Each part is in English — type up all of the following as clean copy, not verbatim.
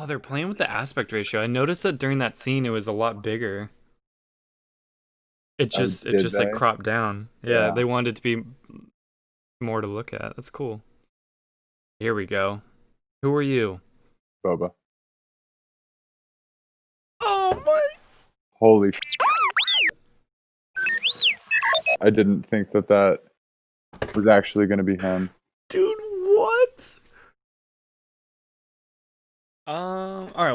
Oh, they're playing with the aspect ratio. I noticed that during that scene, it was a lot bigger. It Oh, just, it did just like they? cropped down. Yeah, Yeah, they wanted it to be more to look at. That's cool. Here we go. Who are you? Boba. Oh my Holy! I didn't think that that was actually going to be him. dude, what? All right.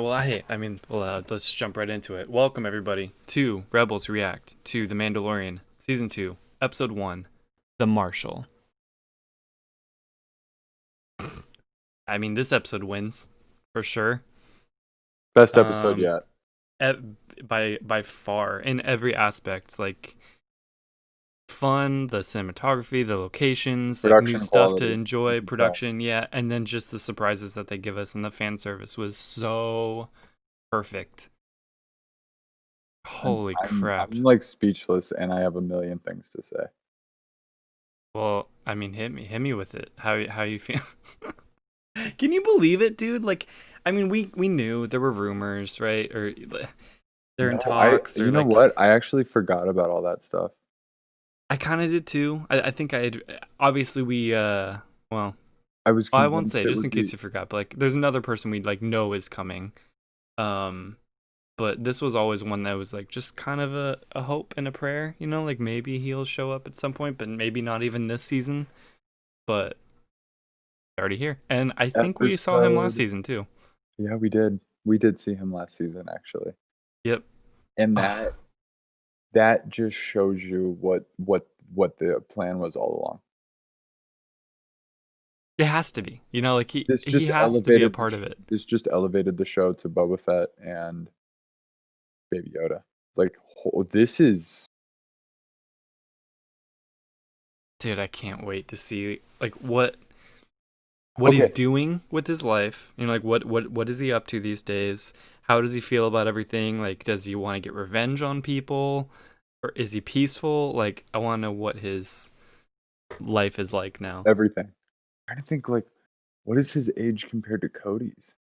Well, let's jump right into it. Welcome everybody to Rebels React to The Mandalorian, Season 2, Episode 1, The Marshal. I mean, this episode wins for sure. Best episode Um, yet. e- by far in every aspect, like fun, the cinematography, the locations, like new Production stuff to quality. You enjoy, can tell. production, yeah, and then just the surprises that they give us and the fan service was so perfect. I'm, Holy I'm crap. I'm like speechless, and I have a million things to say. Well, I mean, hit me with it. How you feel? Can you believe it, dude? Like, I mean, we knew there were rumors, right? Or they're in No, I. talks, or You know like what? I actually forgot about all that stuff. I kind of did too. I think I had. Obviously, well, I was I won't convinced say it just would in case be. you forgot. But like, there's another person we'd like know is coming. Um, but this was always one that was like just kind of a hope and a prayer, like maybe he'll show up at some point, but maybe not even this season. But already here, and I think we saw him last Episode. season too. Yeah, we did. We did see him last season, actually, Yep. and Oh, that just shows you what the plan was all along. it has to be. Like he This he just has to be a elevated part of it. this just elevated the show to Boba Fett and Baby Yoda. Like this is Dude, I can't wait to see like what he's okay. doing with his life. Like what is he up to these days? How does he feel about everything? Like, does he want to get revenge on people, or is he peaceful? Like, I want to know what his life is like now. Everything. I'm trying to think like what is his age compared to Cody's?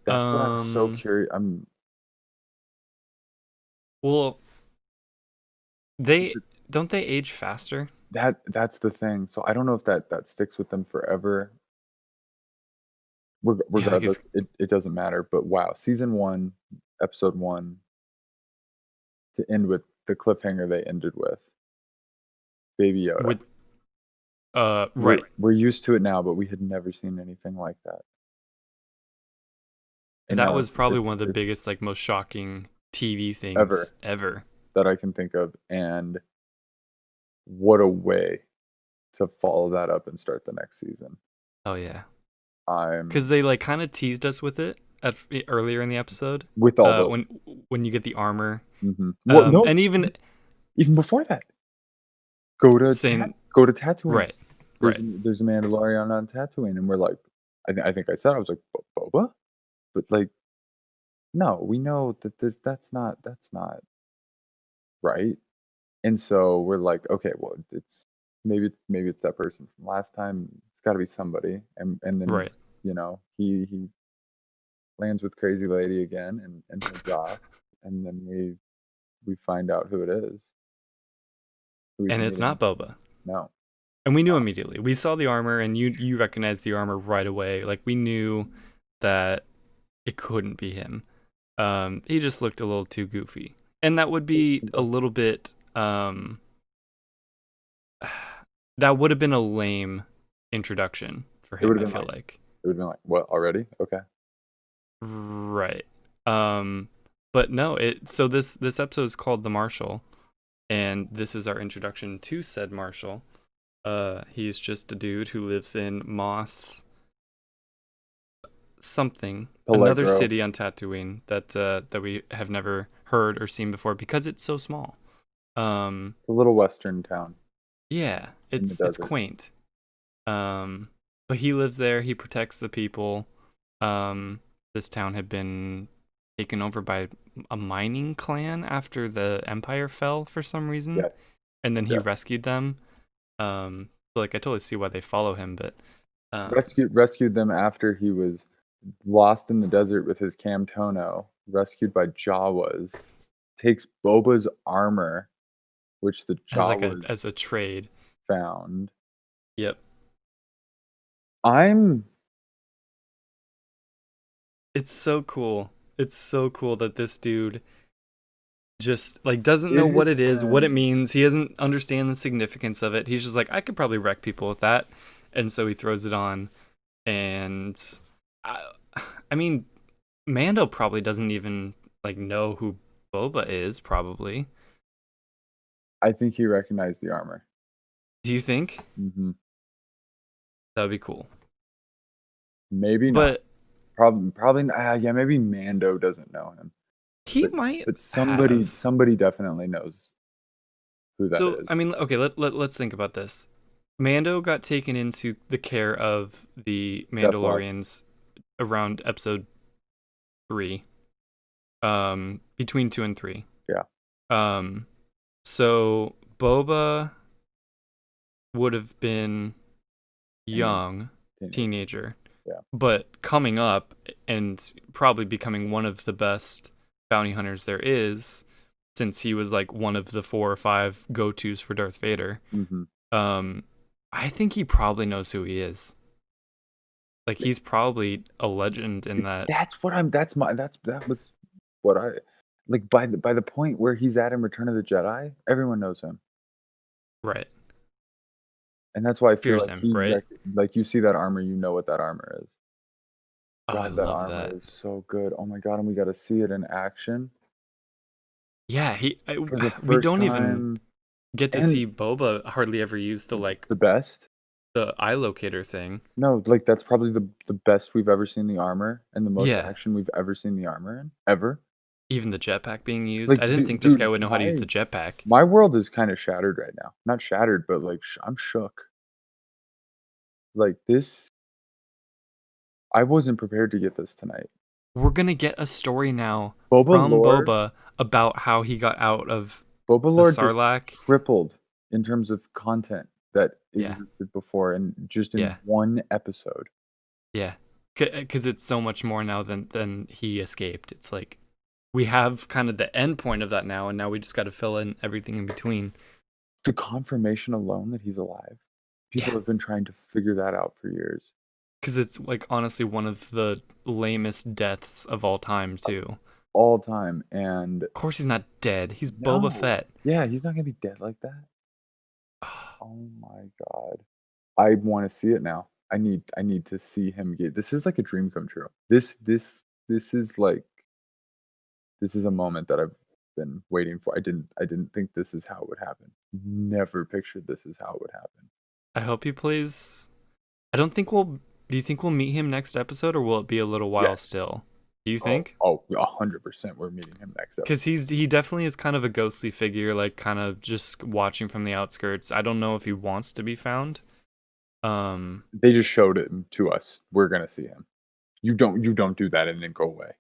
That's what I'm so Um, curious. I'm well, they don't they age faster? that's the thing. So I don't know if that sticks with them forever. Yeah, I guess Regardless, it doesn't matter. But wow, season one, episode one, to end with the cliffhanger they ended with, Baby Yoda. with We're right. we're used to it now, but we had never seen anything like that. And That now was it's probably one it's of the it's biggest like most shocking TV ever things ever. that I can think of, and what a way to follow that up and start the next season. Oh yeah. I'm Because they like kind of teased us with it earlier in the episode. with all the When you get the armor, well, no, and even even before that, saying go to Tatooine. right, There's right, there's a Mandalorian on Tatooine, and we're like, I think I said I was like Boba, but like no, we know that that's not right. And so we're like, okay, well, it's maybe it's that person from last time. It's got to be somebody, and then right. he lands with crazy lady again and heads off, and then we find out who it is, who he's And it's meeting. not Boba. No, And we knew immediately. We saw the armor, and you recognized the armor right away. Like we knew that it couldn't be him. He just looked a little too goofy, and that would be a little bit. That would have been a lame introduction for it him. would I have been feel like like. what already? Okay, Right. Um, but no, so this episode is called The Marshal, and this is our introduction to said Marshal. He's just a dude who lives in Moss something, another Peligro, city on Tatooine that we have never heard or seen before because it's so small. Um, it's a little western town yeah, in the it's desert. quaint. Um, but he lives there. He protects the people. Um, this town had been taken over by a mining clan after the empire fell for some reason, Yes, and then he yes. rescued them. So like I totally see why they follow him, but um, Rescued them after he was lost in the desert with his Camtono, rescued by Jawas, takes Boba's armor, which the as like Jawas a trade. found. Yep. I'm It's so cool. It's so cool that this dude just like doesn't know it what has it is, what it been means. He doesn't understand the significance of it. He's just like, I could probably wreck people with that, and so he throws it on. And I, I mean, Mando probably doesn't even like know who Boba is. Probably. I think he recognized the armor. Do you think Hmm. that would be cool? Maybe not. But Probably yeah, maybe Mando doesn't know him. he But might somebody have. definitely knows who that So I is. mean, okay, let's think about this. Mando got taken into the care of the Death Watch. Mandalorians around episode 3, between 2 and 3. Yeah. Um, so Boba would have been Teenager. young, Teenager. teenager, Yeah. but coming up and probably becoming one of the best bounty hunters there is, since he was like one of the 4 or 5 go-tos for Darth Vader. Hmm. Um, I think he probably knows who he is. Like he's probably a legend in that. That's what I'm. That was what I like. By the point where he's at in Return of the Jedi, everyone knows him, Right. and that's why I feel Fears like him, right? like you see that armor, you know what that armor is. Oh, I God, that love armor that. is so good. Oh my god, and we got to see it in action Yeah, for the we first don't even time, get to and see Boba hardly ever use the best. the eye locator thing. No, like that's probably the best we've ever seen the armor, and the most Yeah, action we've ever seen the armor in ever. even the jetpack being used. Like, I didn't think this guy dude, would know how to use the jetpack. my world is kind of shattered right now. Not shattered, but like I'm shook. Like this, I wasn't prepared to get this tonight. We're gonna get a story now Boba from lore, Boba about how he got out of Boba the lore just Sarlacc. tripled in terms of content that Yeah, existed before, and just in yeah, one episode. yeah. Because it's so much more now than he escaped. It's like we have kind of the end point of that now, and now we just got to fill in everything in between. The confirmation alone that he's alive. People Yeah, have been trying to figure that out for years. because it's like honestly one of the lamest deaths of all time too. All time, and Of course, he's not dead. He's Boba no. Fett. Yeah, he's not gonna be dead like that. Oh my god. I wanna see it now. I need to see him get this is like a dream come true. This is like this is a moment that I've been waiting for. I didn't think this is how it would happen. Never pictured this is how it would happen. I hope he plays. I don't think we'll. Do you think we'll meet him next episode, or will it be a little while Yes. still? Do you think? Yeah, 100% we're meeting him next Because episode. he definitely is kind of a ghostly figure, like kind of just watching from the outskirts. I don't know if he wants to be found. They just showed it to us. We're gonna see him. You don't do that and then go away.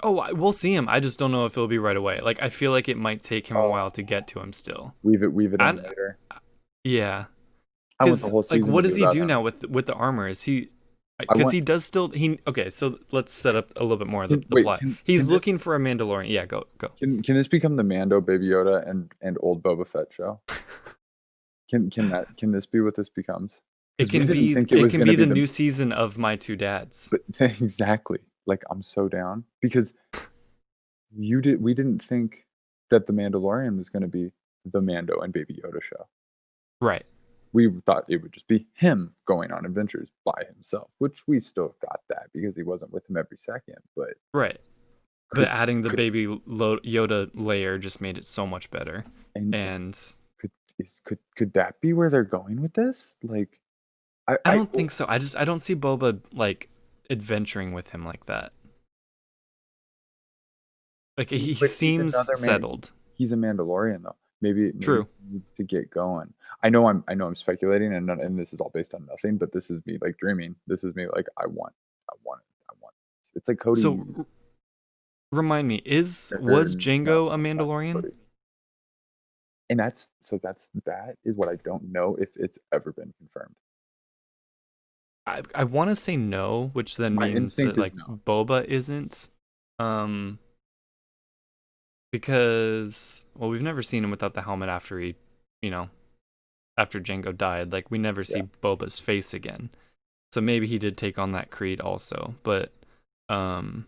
Oh, we'll see him. I just don't know if it'll be right away. Like I feel like it might take him a Oh, while to get to him still. weave it in And later. yeah, I want the because whole like season what to does be he about do him. now with the armor? Is he? I Because want he does still he okay. So let's set up a little bit more of can the wait, plot. can He's this looking for a Mandalorian. Yeah, go. can this become the Mando, Baby Yoda, and old Boba Fett show? Can this be what this becomes? Because we didn't think it It was can gonna be be the the new season of My Two Dads. but exactly. Like I'm so down because we didn't think that the Mandalorian was gonna be the Mando and Baby Yoda show. Right. We thought it would just be him going on adventures by himself, which we still got that because he wasn't with him every second. But Right. But could adding the could baby Yoda layer just made it so much better. and And could that be where they're going with this? Like I don't think so. I don't see Boba like adventuring with him like that. Like he but he's seems another man. settled. He's a Mandalorian though. Maybe True. he needs to get going. I know I'm speculating and this is all based on nothing, but this is me like dreaming. This is me like I want it. It's like Cody So remind me, was or no, Django a not Mandalorian? Cody. And that is what I don't know if it's ever been confirmed. I want to say no, which then My means that instinct is like no. Boba isn't. Um, because well, we've never seen him without the helmet after he, you know, after Jango died. Like we never Yeah. see Boba's face again. So maybe he did take on that creed also. But um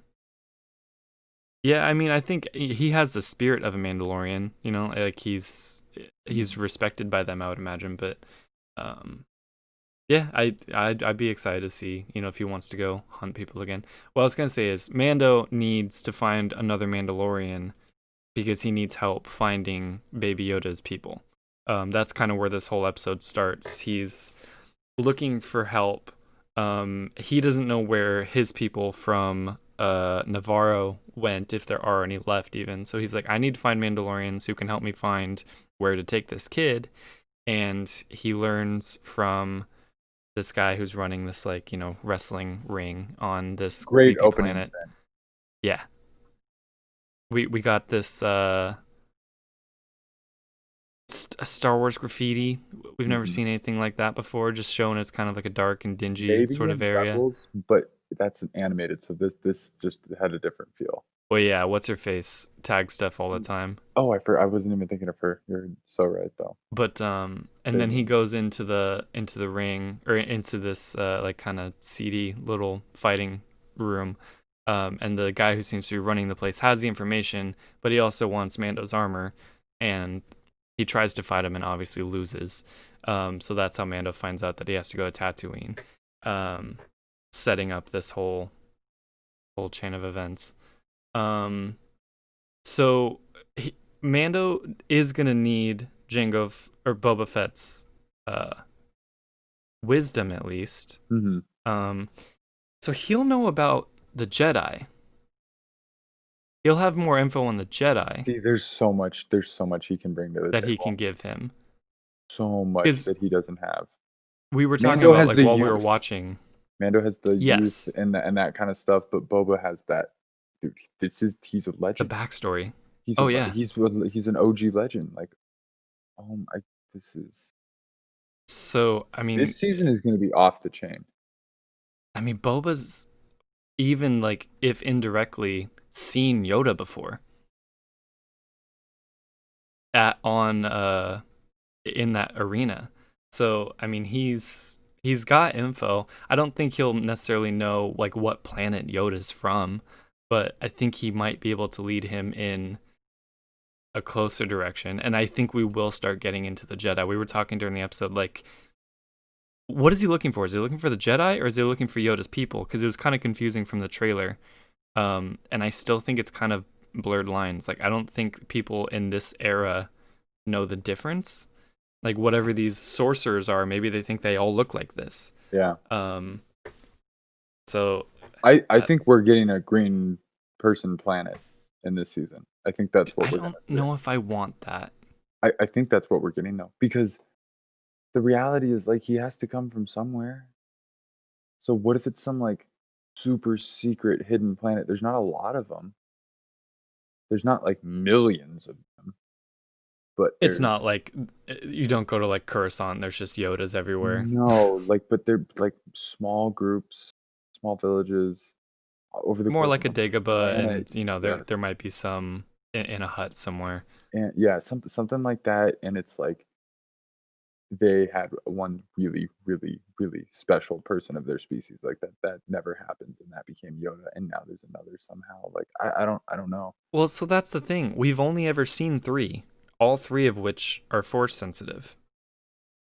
yeah, I mean, I think he has the spirit of a Mandalorian, you know, like he's Mhm. respected by them, I would imagine, but um yeah, I'd be excited to see, you know, if he wants to go hunt people again. What I was gonna say is Mando needs to find another Mandalorian because he needs help finding Baby Yoda's people. That's kind of where this whole episode starts. He's looking for help. He doesn't know where his people from Navarro went, if there are any left, even. So he's like, I need to find Mandalorians who can help me find where to take this kid. And he learns from this guy who's running this, like, you know, wrestling ring on this Great creepy opening planet. scene. Yeah. We got this Star Wars graffiti. We've never Mhm. seen anything like that before, just showing it's kind of like a dark and dingy Maybe sort of in area. Rebels, but that's an animated, so this just had a different feel. Well, yeah, what's her face tag stuff all the time. Oh, I wasn't even thinking of her. You're so right, though. But and then he Damien. goes into the ring or into this like kind of seedy little fighting room. And the guy who seems to be running the place has the information, but he also wants Mando's armor, and he tries to fight him and obviously loses. So that's how Mando finds out that he has to go to Tatooine, um, setting up this whole chain of events. Um, so Mando is gonna need or Boba Fett's uh, wisdom at least. Mhm. Um, so he'll know about the Jedi. He'll have more info on the Jedi See, there's so much he can bring to the that he can table. give him. So much Because that he doesn't have. we were talking Mando about has like the while we were youth. watching. Mando has the youth Yes, and that kind of stuff, but Boba has that. Dude, he's a the legend. backstory. He's a Oh yeah. he's an OG legend. Like, I this is So this season is going to be off the chain. I mean Boba's even like if indirectly seen Yoda before at on in that arena. So I mean he's got info. I don't think he'll necessarily know like what planet Yoda's from, but I think he might be able to lead him in a closer direction. And I think we will start getting into the Jedi. We were talking during the episode like what is he looking for? Is he looking for the Jedi or is he looking for Yoda's people? Because it was kind of confusing from the trailer. And I still think it's kind of blurred lines. Like I don't think people in this era know the difference. Like whatever these sorcerers are, maybe they think they all look like this. Yeah. Um, so I uh, think we're getting a green person planet in this season. I think that's what I we're going don't to see. know if I want that. I think that's what we're getting though, because the reality is like he has to come from somewhere. So what if it's some like super secret hidden planet? There's not a lot of them. There's not like millions of them, but It's not there's like you don't go to like Coruscant. There's just Yodas everywhere. no like, but they're like small groups, small villages over the More course like of a a Dagobah, planet. and you know there Yes, might be some in a hut somewhere. and yeah, something like that, and it's like they had one really, really, really special person of their species like that never happens, and that became Yoda, and now there's another somehow. Like I don't know. Well, so that's the thing. We've only ever seen three, all three of which are force sensitive.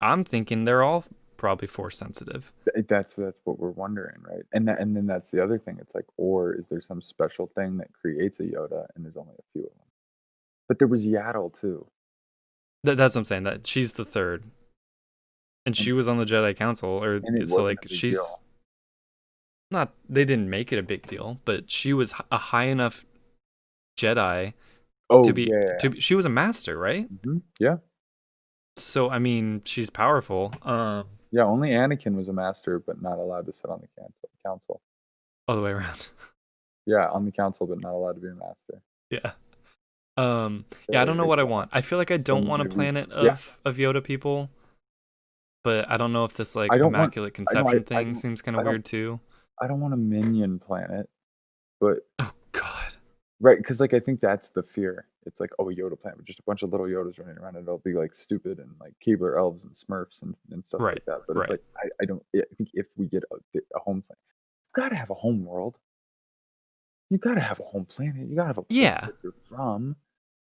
I'm thinking they're all probably force sensitive. That's what we're wondering, right? And then that's the other thing. It's like, or is there some special thing that creates a Yoda, and there's only a few of them? But there was Yaddle too, That's what I'm saying. That she's the third, and and she was on the Jedi Council, or and it so wasn't like a big she's deal. not. They didn't make it a big deal, but she was a high enough Jedi to Oh be yeah, She was a master, right? yeah, So I mean, she's powerful. yeah. Only Anakin was a master, but not allowed to sit on the council. All the way around. Yeah, on the council, but not allowed to be a master. Yeah. Yeah, I There don't know you what I go. want. I feel like I don't Some want a movie. planet Yeah, of Yoda people. but I don't know if this like I don't want. immaculate I know. conception thing seems kind of I don't. weird too. I don't want a minion planet, but Oh God. right, because like I think that's the fear. It's like, oh, a Yoda planet with just a bunch of little Yodas running around, and it'll be like stupid and like Keebler elves and Smurfs and stuff Right. like that. But it's Right. like I don't. I think if we get a home planet, you've got to have a home world. You got to have a home planet. You got to have a place Yeah. that you're from,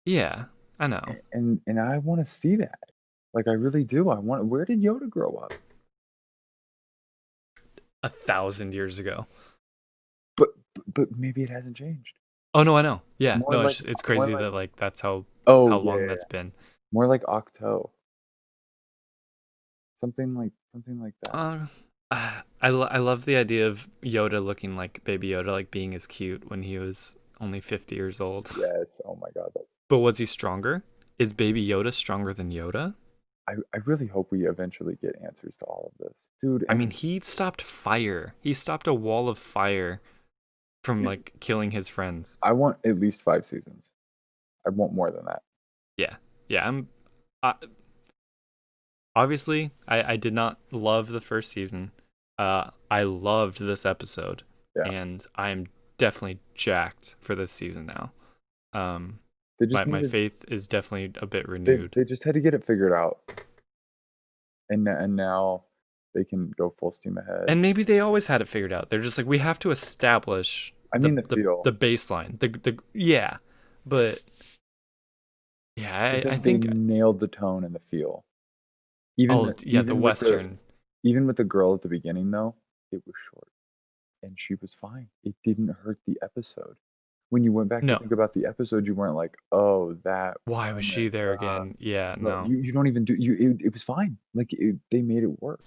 Yeah. I know. and I want to see that. Like I really do. I want. Where did Yoda grow up? 1,000 years ago. But maybe it hasn't changed. Oh no, I know. Yeah. More No, like it's more crazy like that like that's how oh yeah, long yeah, that's yeah. been. More like Octo. Something like that. I love the idea of Yoda looking like Baby Yoda, like being as cute when he was only 50 years old. Yes. Oh my God. That's. But was he stronger? Is Baby Yoda stronger than Yoda? I really hope we eventually get answers to all of this, dude. I mean, And he stopped fire. He stopped a wall of fire from if like killing his friends. I want at least 5 seasons. I want more than that. Yeah. Yeah, I, obviously I did not love the first season. I loved this episode, Yeah. and I am definitely jacked for this season now. They just My needed. faith is definitely a bit They renewed. they just had to get it figured out, and now they can go full steam ahead. And maybe they always had it figured out. They're just like, we have to establish I the mean the feel. the baseline. The yeah, but yeah, But I they think nailed the tone and the feel. oh yeah, the Western. Even with the girl at the beginning though, it was short, and she was fine. It didn't hurt the episode. When you went back to No, think about the episode, you weren't like, "Oh, that why was she woman, there again? Yeah, no, no, you don't even do you. It was fine. Like they made it work,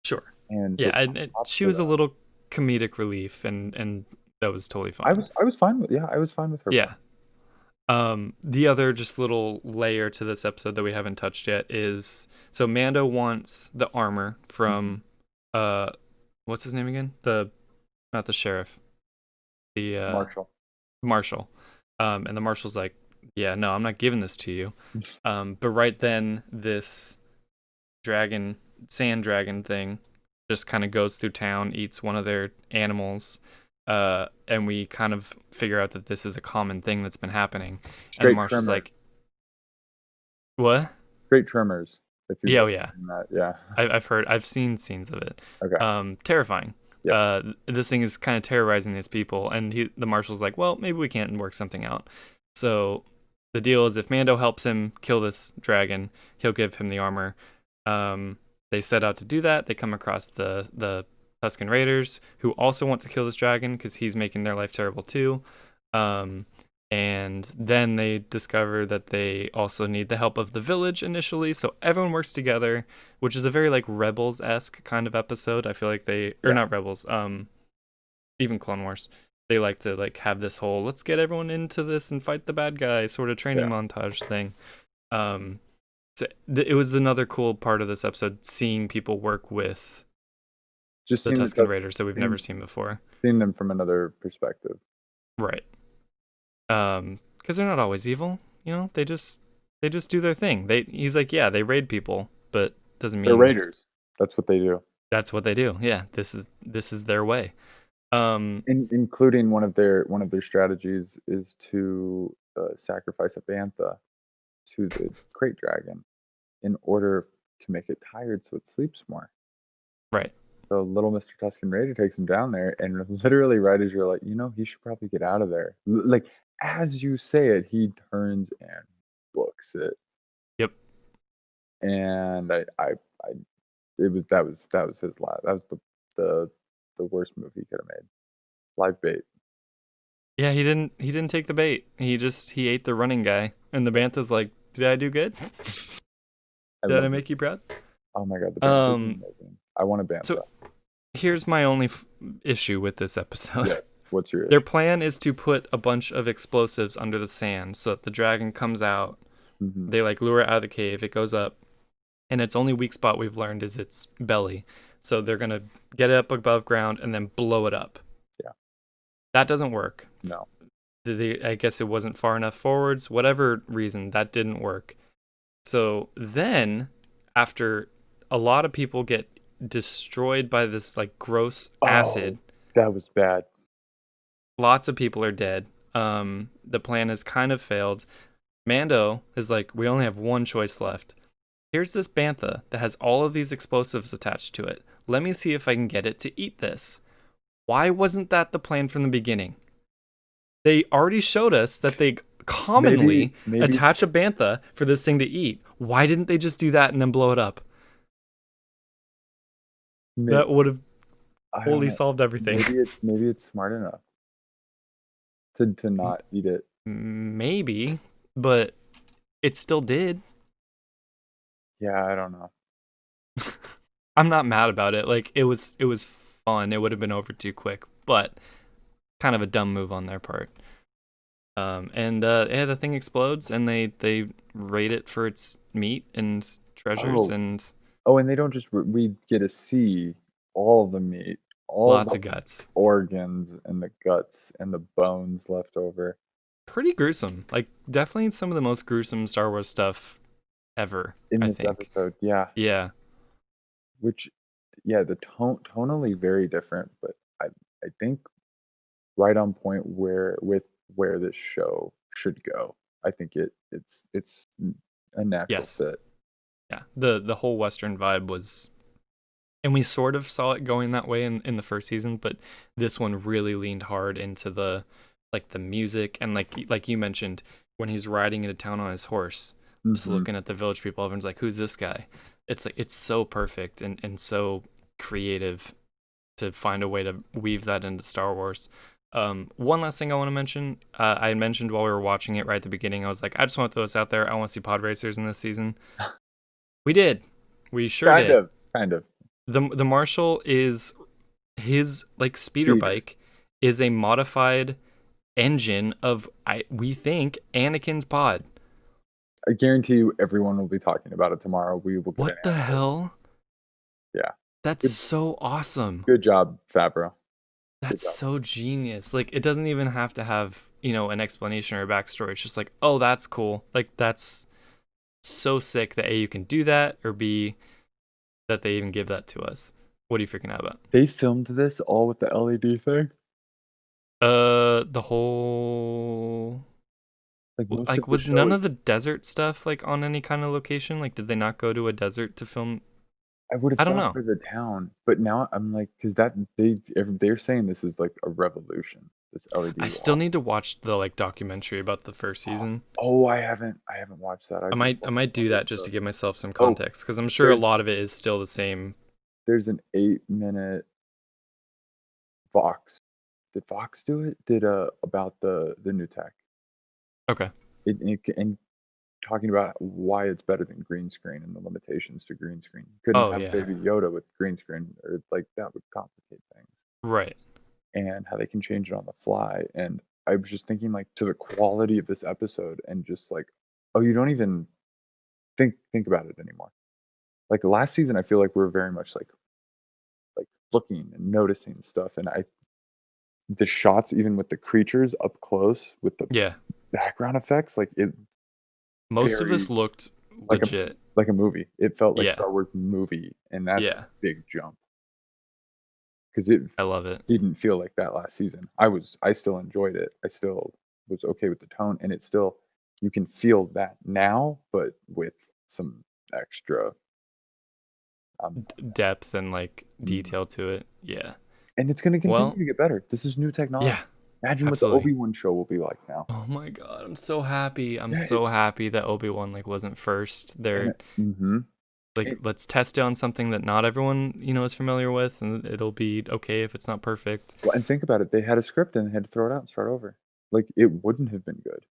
sure. and Yeah, so and props she to was a them. little comedic relief, and that was totally I fine. was I was fine with I was fine with her. Yeah. The other just little layer to this episode that we haven't touched yet is so Mando wants the armor Mhm. from what's his name again? The not the sheriff, the Marshall. marshal. And the marshal's like, yeah, no, I'm not giving this to you. But right then this dragon, sand dragon thing just kind of goes through town, eats one of their animals, and we kind of figure out that this is a common thing that's been happening. And the Straight marshal's trimmer. like, what? Straight trimmers. If you've Yeah, oh ever yeah. seen that, yeah. I've seen scenes of it. Okay. Terrifying. Yep. This thing is kind of terrorizing these people, and the marshal's like, well, maybe we can't work something out. So the deal is, if Mando helps him kill this dragon, he'll give him the armor. They set out to do that. They come across the Tusken Raiders, who also want to kill this dragon because he's making their life terrible too. And then they discover that they also need the help of the village initially, so everyone works together, which is a very like Rebels-esque kind of episode. I feel like they or Yeah. not Rebels, even Clone Wars. They like to like have this whole let's get everyone into this and fight the bad guy sort of training Yeah. montage thing. So it was another cool part of this episode, seeing people work with Just the seeing Tusken Raiders that we've seen, never seen before. seen them from another perspective. Right. Because they're not always evil, you know. They just do their thing. He's like, yeah, they raid people, but doesn't They're mean raiders. That's what they do. that's what they do. Yeah, this is their way. Including one of their strategies is to sacrifice a bantha to the crate dragon in order to make it tired so it sleeps more. Right. So little Mr. Tusken Raider takes him down there, and literally right as you're like, he should probably get out of there. Like as you say it, he turns and books it, Yep. and I it was that was his last. That was the worst move he could have made. Live bait. Yeah, he didn't take the bait. He ate the running guy, and the Bantha's like, did I do good? I Did I love it. make you proud? Oh my god, the bantha is Um, amazing. I want a bantha. So here's my only issue with this episode. Yes. What's your Their plan is to put a bunch of explosives under the sand so that the dragon comes out. Mhm. They like lure it out of the cave. It goes up, and its only weak spot we've learned is its belly. So they're gonna get it up above ground and then blow it up. Yeah. That doesn't work. No. I guess it wasn't far enough forwards. Whatever reason, that didn't work. So then, after a lot of people get destroyed by this like gross Oh, acid. that was bad. Lots of people are dead. The plan has kind of failed. Mando is like, we only have one choice left. Here's this bantha that has all of these explosives attached to it. Let me see if I can get it to eat this. Why wasn't that the plan from the beginning? They already showed us that they Maybe commonly maybe attach a bantha for this thing to eat. Why didn't they just do that and then blow it up? may, That would have I don't totally know. solved everything. Maybe it's smart enough to not eat it. Maybe, but it still did. Yeah, I don't know. I'm not mad about it. Like it was fun. It would have been over too quick, but kind of a dumb move on their part. And yeah, the thing explodes, and they rate it for its meat and treasures Oh, and and they don't just we get to see all the meat, all lots the of guts. organs and the guts and the bones left over Pretty gruesome. Like definitely some of the most gruesome Star Wars stuff ever, in I this think. episode. Yeah, Yeah. which yeah, the tonally very different, but I think right on point where this show should go. I think it's a natural Yes. fit. Yeah. The whole Western vibe was, and we sort of saw it going that way in the first season, but this one really leaned hard into the like the music and like you mentioned when he's riding into town on his horse, just Hmm. looking at the village people, everyone's like, "Who's this guy?" It's like it's so perfect and so creative to find a way to weave that into Star Wars. One last thing I want to mention, I mentioned while we were watching it right at the beginning, I was like, I just want to throw this out there. I want to see pod racers in this season. We did. We sure Kind did. of, kind of. The Marshall is his like speeder Speeder. bike is a modified engine of we think Anakin's pod. I guarantee you, everyone will be talking about it tomorrow. We will get an What the answer. hell? Yeah, That's good, so awesome. good job, Favreau. Good That's job. so genius. Like it doesn't even have to have, an explanation or a backstory. It's just like, oh, that's cool. Like that's so sick that A, you can do that, or B, that they even give that to us. What are you freaking out about? They filmed this all with the LED thing. The whole Like most of like the was show none is. of the desert stuff like on any kind of location? Like did they not go to a desert to film? I would have I don't thought know. for the town, but now I'm like, because that they're saying this is like a revolution. This LED I still wall. need to watch the like documentary about the first season. Oh, I haven't watched that. I I just might I watched might some do of the that just stuff. to give myself some Oh, context because I'm sure a there's lot of it is still the same. there's an 8 minute Vox. Did Vox do it? Did about the new tech. Okay. And talking about why it's better than green screen and the limitations to green screen. You couldn't Oh have yeah. Baby Yoda with green screen, or like that would complicate things. Right. And how they can change it on the fly. And I was just thinking like to the quality of this episode and just like, oh, you don't even think about it anymore. Like last season, I feel like we are very much like looking and noticing stuff. And the shots, even with the creatures up close with the Yeah. background effects, like it Most of this very looked like a legit. like a movie. It felt like Yeah. Star Wars movie, and that's a Yeah. big jump because it I love it. didn't feel like that last season. I still enjoyed it. I still was okay with the tone, and it still you can feel that now, but with some extra. Depth and like Mhm. detail to it. Yeah. And it's going to continue Well, to get better. This is new technology. yeah. Imagine what the Absolutely. Obi-Wan show will be like now. Oh my god, I'm so happy. I'm Yeah, so happy that Obi-Wan like wasn't first. They're mm-hmm. like let's test it on something that not everyone, is familiar with and it'll be okay if it's not perfect. Well, and think about it. They had a script and they had to throw it out and start over. Like it wouldn't have been good.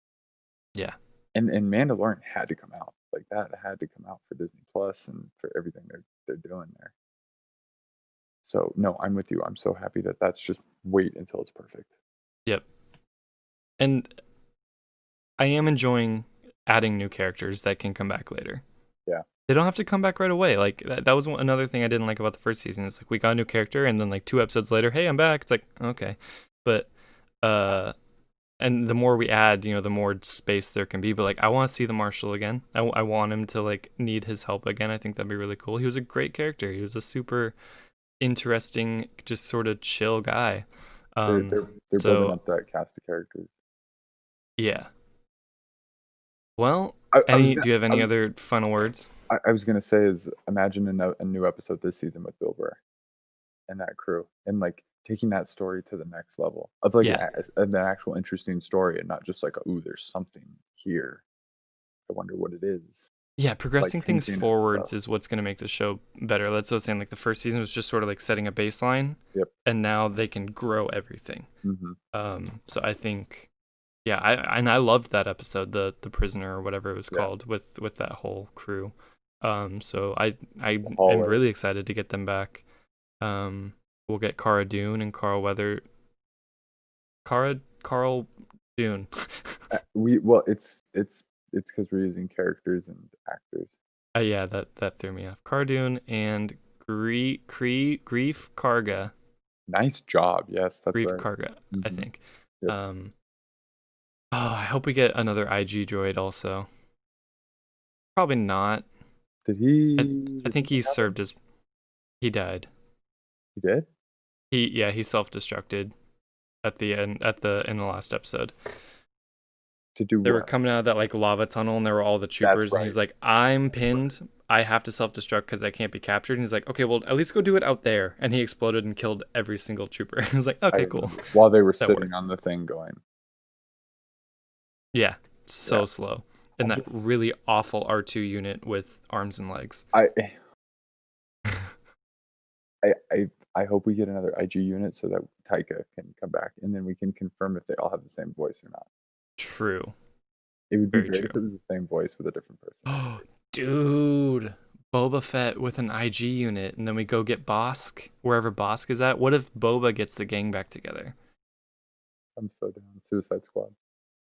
Yeah. And Mandalorian had to come out. Like that had to come out for Disney Plus and for everything they're doing there. So no, I'm with you. I'm so happy that that's just wait until it's perfect. Yep. And I am enjoying adding new characters that can come back later. Yeah. They don't have to come back right away. Like that was another thing I didn't like about the first season. It's like we got a new character and then like 2 episodes later, hey, I'm back. It's like, okay. But uh and the more we add, the more space there can be. But like, I want to see the Marshal again. I want him to like need his help again. I think that'd be really cool. He was a great character. He was a super interesting, just sort of chill guy. They're building So up that cast of characters. yeah. Well, I was do you have any gonna, other final words? I was gonna say is imagine a new episode this season with Bill Burr and that crew, and like taking that story to the next level of like Yeah. an actual interesting story, and not just like ooh, there's something here. I wonder what it is. Yeah, progressing things hinting at forwards stuff. is what's going to make the show better. That's what I was saying. Like the first season was just sort of like setting a baseline, Yep. and now they can grow everything. Mm-hmm. So I think, yeah, I loved that episode, the prisoner or whatever it was called, with that whole crew. So I am really excited to get them back. We'll get Cara Dune and Carl Dune. It's because we're using characters and actors. Yeah, that threw me off. Cara Dune and Grief Karga. Nice job. Yes, that's Grief right. Karga, I think. Yep. I hope we get another IG droid also. Probably not. Did he? I think he served as. He died. He did? He self-destructed at the end in the last episode. To do They what? were coming out of that like lava tunnel, and there were all the troopers, Right. and he's like, "I'm pinned. I have to self-destruct because I can't be captured." And he's like, "Okay, well, at least go do it out there." And he exploded and killed every single trooper. I was like, "Okay, cool." While they were That sitting works. on the thing going. Yeah, slow. And that really awful R2 unit with arms and legs. I hope we get another IG unit so that Taika can come back, and then we can confirm if they all have the same voice or not. True. It would be Very great true. if it was the same voice with a different person. Oh, dude. Boba Fett with an IG unit, and then we go get Bosk, wherever Bosk is at. What if Boba gets the gang back together? I'm so down. Suicide Squad.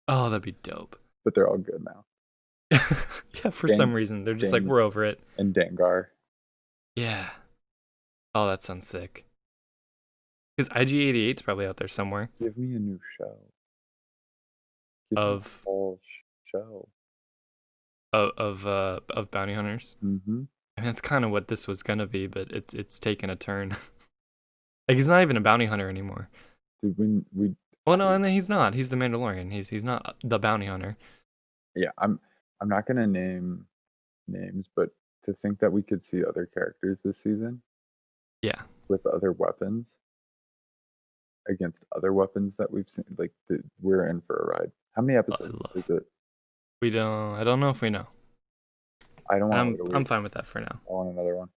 Oh, that'd be dope. But they're all good now. Yeah, for some reason. They're just like, we're over it. And Dengar. Yeah. Oh, that sounds sick. Because IG-88's probably out there somewhere. Give me a new show. Of whole show. Of bounty hunters. Mm-hmm. I mean, that's kind of what this was gonna be, but it's taken a turn. Like he's not even a bounty hunter anymore. Dude, we. Well, no, and he's not. He's the Mandalorian. He's not the bounty hunter. Yeah, I'm not gonna name names, but to think that we could see other characters this season. Yeah. With other weapons. Against other weapons that we've seen, like we're in for a ride. How many episodes is it? I don't know if we know. I don't want. I'm fine with that for now. I want another one.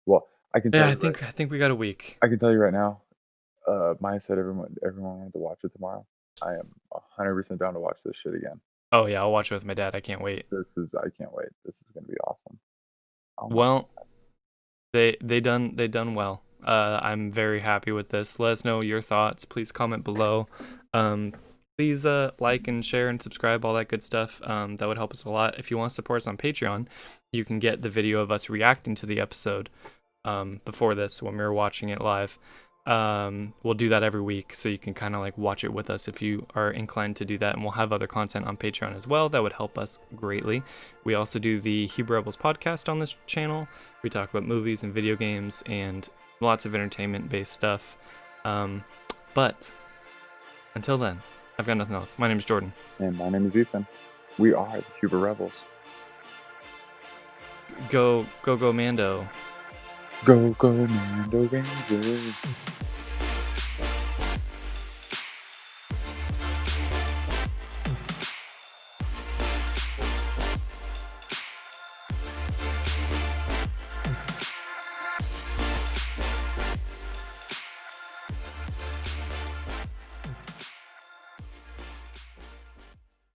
Well, I can. Tell I think we got a week. I can tell you right now. Maya said everyone wanted to watch it tomorrow. I am 100% down to watch this shit again. Oh yeah, I'll watch it with my dad. I can't wait. I can't wait. This is gonna be awesome. Well, they done well. I'm very happy with this. Let us know your thoughts. Please comment below. Please like and share and subscribe, all that good stuff. That would help us a lot. If you want to support us on Patreon, you can get the video of us reacting to the episode before this when we were watching it live. We'll do that every week, so you can kind of like watch it with us if you are inclined to do that, and we'll have other content on Patreon as well that would help us greatly. We also do the Hebrew Rebels podcast on this channel. We talk about movies and video games and lots of entertainment based stuff, but until then, I've got nothing else. My name is Jordan, and my name is Ethan. We are the Hebrew Rebels. Go Mando. Go Mando Rangers.